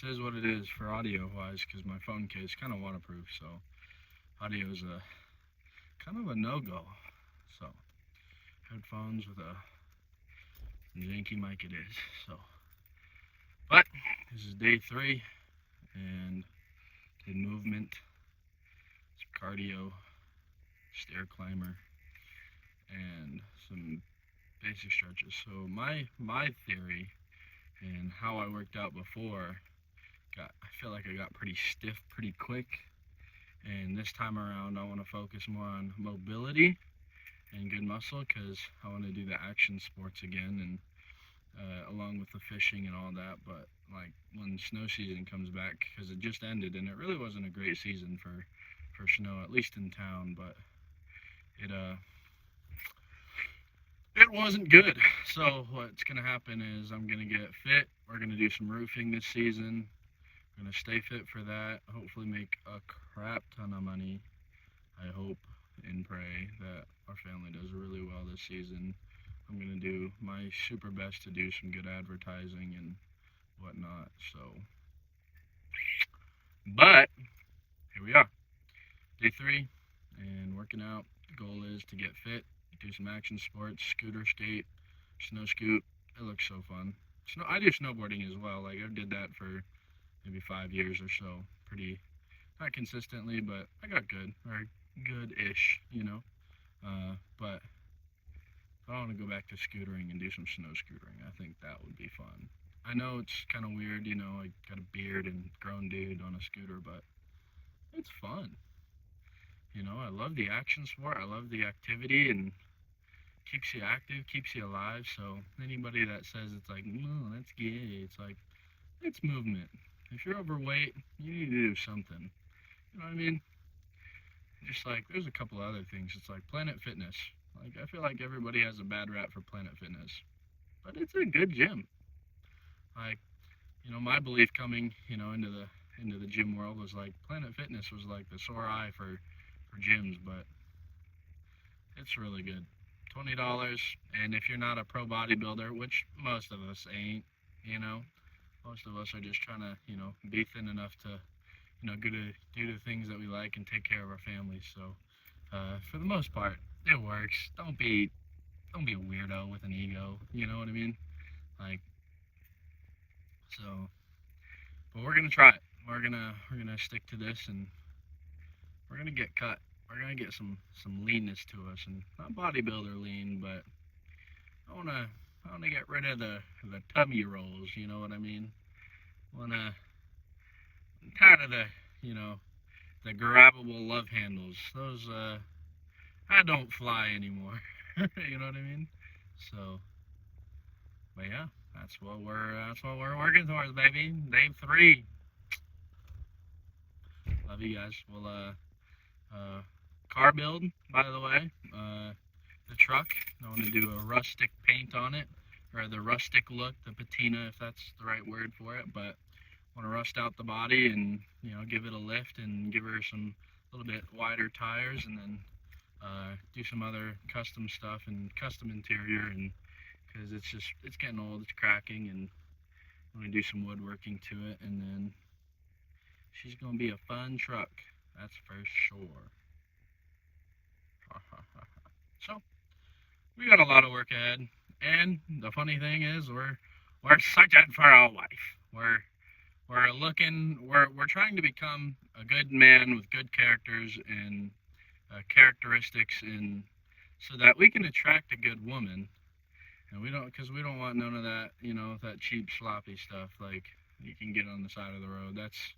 this is what it is for audio wise because my phone case kind of waterproof, so audio is a kind of a no go. So headphones with a janky mic it is. So, but this is day 3 and did movement, some cardio, stair climber, and some basic stretches. So my theory and how I worked out before I feel like I got pretty stiff pretty quick, and this time around I want to focus more on mobility and good muscle because I want to do the action sports again, and along with the fishing and all that. But like when snow season comes back, because it just ended and it really wasn't a great season for snow, at least in town, but it it wasn't good. So what's gonna happen is I'm gonna get fit. We're gonna do some roofing this season. I'm gonna stay fit for that. Hopefully make a crap ton of money. I hope and pray that our family does really well this season. I'm gonna do my super best to do some good advertising and whatnot. So, but here we are, day 3, and working out. The goal is to get fit, do some action sports, scooter skate, snow scoot. It looks so fun. I do snowboarding as well. Like I did that for maybe 5 years or so. Pretty not consistently, but I got good or good-ish, but I want to go back to scootering and do some snow scootering. I think that would be fun. I know it's kind of weird, I got a beard and grown dude on a scooter, but it's fun. I love the action sport. I love the activity and keeps you active, keeps you alive. So anybody that says it's like, no, that's gay, it's like, it's movement. If you're overweight, you need to do something. You know what I mean? Just like, there's a couple other things. It's like Planet Fitness. Like, I feel like everybody has a bad rap for Planet Fitness, but it's a good gym. Like, my belief coming, into the gym world was like Planet Fitness was like the sore eye for gyms, but it's really good. $20, and if you're not a pro bodybuilder, which most of us ain't, you know, most of us are just trying to, be thin enough to, do the things that we like and take care of our families. So, for the most part, it works. Don't be a weirdo with an ego. You know what I mean? Like, so, but we're gonna try it. We're gonna stick to this, and we're gonna get cut. We're gonna get some leanness to us, and not bodybuilder lean, but I wanna get rid of the tummy rolls. You know what I mean? I'm tired of the grabbable love handles. Those I don't fly anymore. You know what I mean? So, but yeah, that's what we're working towards, baby. Day 3. Love you guys. Well, car build, by the way. The truck. I want to do a rustic paint on it, or the rustic look, the patina, if that's the right word for it. But I want to rust out the body and give it a lift and give her some little bit wider tires, and then do some other custom stuff and custom interior, and because it's getting old, it's cracking, and I'm gonna do some woodworking to it, and then she's gonna be a fun truck, that's for sure. So we got a lot of work ahead, and the funny thing is we're searching for a wife. We're trying to become a good man with good characters and characteristics, and so that we can attract a good woman. And because we don't want none of that, that cheap sloppy stuff like you can get on the side of the road. That's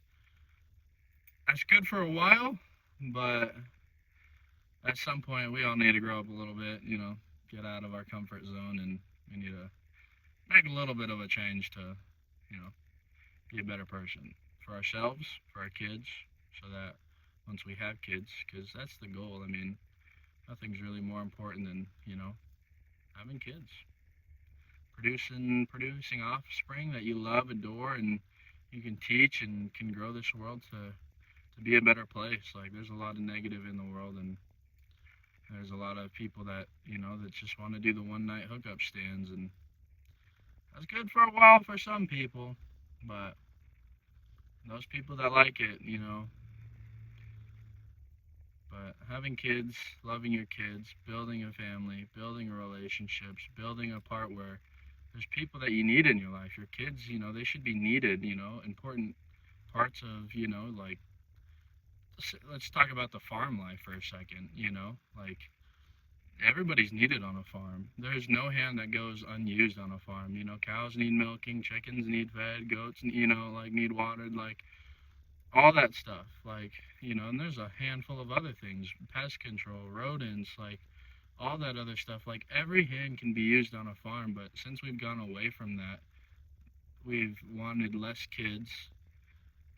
good for a while, but at some point we all need to grow up a little bit, get out of our comfort zone, and we need to make a little bit of a change to, be a better person for ourselves, for our kids, so that once we have kids, because that's the goal. I mean, nothing's really more important than, having kids. Producing offspring that you love, adore, and you can teach and can grow this world to be a better place. Like, there's a lot of negative in the world, and there's a lot of people that, that just want to do the one night hookup stands, and that's good for a while for some people, but those people that like it, you know. But having kids, loving your kids, building a family, building relationships, building a part where there's people that you need in your life. Your kids, you know, they should be needed, you know, important parts of, you know, like, let's talk about the farm life for a second, you know, like, everybody's needed on a farm. There's no hand that goes unused on a farm. You know, cows need milking, chickens need fed, goats, you know, like need watered, like all that stuff. Like, you know, and there's a handful of other things, pest control, rodents, like all that other stuff. Like every hand can be used on a farm, but since we've gone away from that, we've wanted less kids,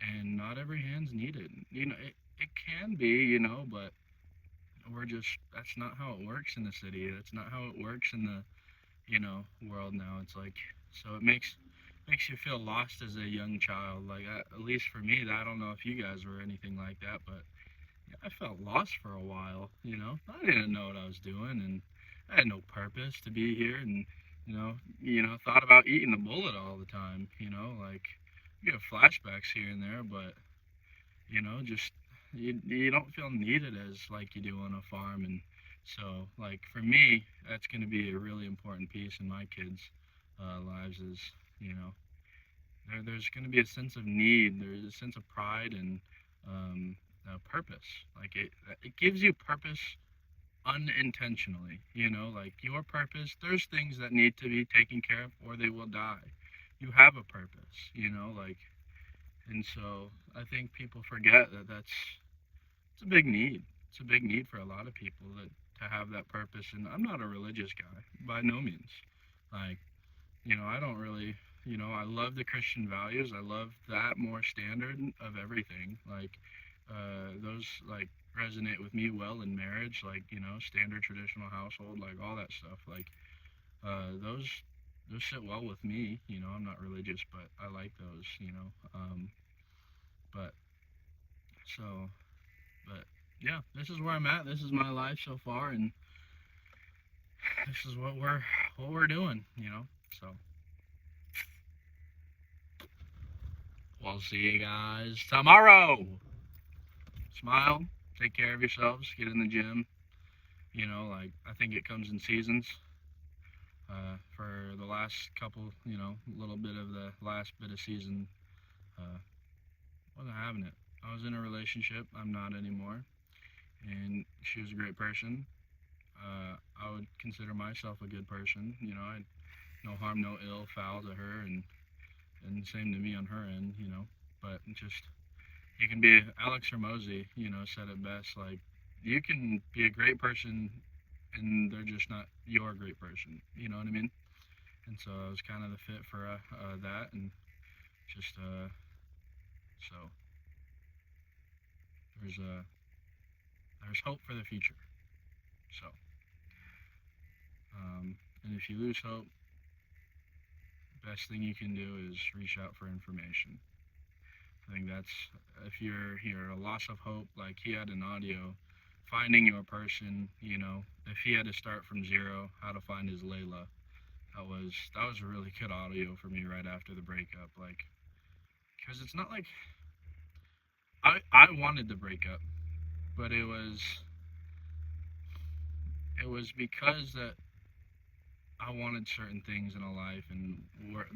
and not every hand's needed. You know, it can be, you know, but we're just, that's not how it works in the city. That's not how it works in the, you know, world now. It's like, so it makes you feel lost as a young child. Like, at least for me, I don't know if you guys were anything like that, but yeah, I felt lost for a while. You know, I didn't know what I was doing, and I had no purpose to be here, and thought about eating the bullet all the time. You know, like you have flashbacks here and there, but just you don't feel needed as like you do on a farm. And so like for me, that's going to be a really important piece in my kids' lives. Is you know there's going to be a sense of need. There's a sense of pride and purpose. Like it gives you purpose unintentionally. Like your purpose. There's things that need to be taken care of, or they will die. You have a purpose. Like, and so I think people forget that it's a big need. It's a big need for a lot of people to have that purpose. And I'm not a religious guy by no means. Like, I don't really, I love the Christian values. I love that more standard of everything. Like, those like resonate with me well in marriage. Like, standard traditional household, like all that stuff. Like, those sit well with me. I'm not religious, but I like those. But so, but yeah, this is where I'm at. This is my life so far, and this is what we're doing. So we'll see you guys tomorrow. Smile, take care of yourselves, get in the gym. Like I think it comes in seasons. For the last couple, little bit of the last bit of season, uh, wasn't having it. I was in a relationship. I'm not anymore, and she was a great person. I would consider myself a good person. I no harm, no ill, foul to her, and same to me on her end. But just you can be Alex Hermosi. Said it best. Like you can be a great person, and they're just not your great person. You know what I mean? And so I was kind of the fit for that, and just so there's there's hope for the future. So, and if you lose hope, best thing you can do is reach out for information. I think that's if you're here a loss of hope, like he had an audio, finding your person. If he had to start from zero, how to find his Layla. That was a really good audio for me right after the breakup. Like, because it's not like I wanted to break up, but it was because that I wanted certain things in a life, and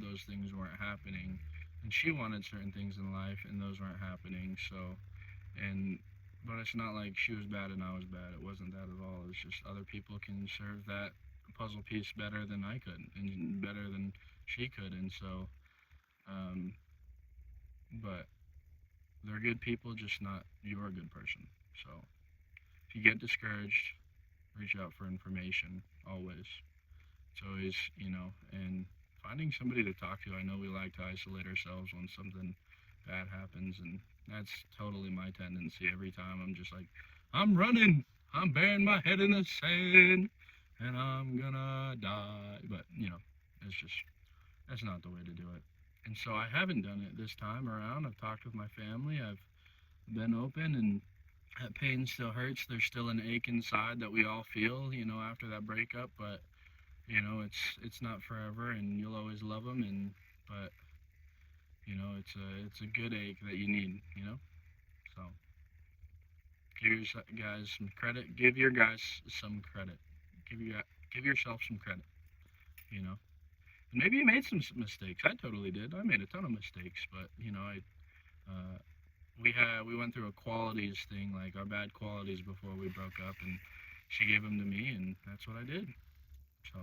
those things weren't happening. And she wanted certain things in life, and those weren't happening. So, and but it's not like she was bad and I was bad. It wasn't that at all. It's just other people can serve that puzzle piece better than I could, and better than she could. And so, um, but they're good people, just not you're a good person. So, if you get discouraged, reach out for information always. It's always, and finding somebody to talk to. I know we like to isolate ourselves when something bad happens, and that's totally my tendency. Every time I'm just like, I'm running, I'm burying my head in the sand, and I'm gonna die. But, that's not the way to do it. And so I haven't done it this time around. I've talked with my family, I've been open, and that pain still hurts. There's still an ache inside that we all feel, after that breakup, but it's not forever, and you'll always love them. And but It's a good ache that you need. So give your guys some credit. Give your guys some credit. Give yourself some credit. You know. And maybe you made some mistakes. I totally did. I made a ton of mistakes, but uh, we went through a qualities thing, like our bad qualities before we broke up, and she gave them to me, and that's what I did. So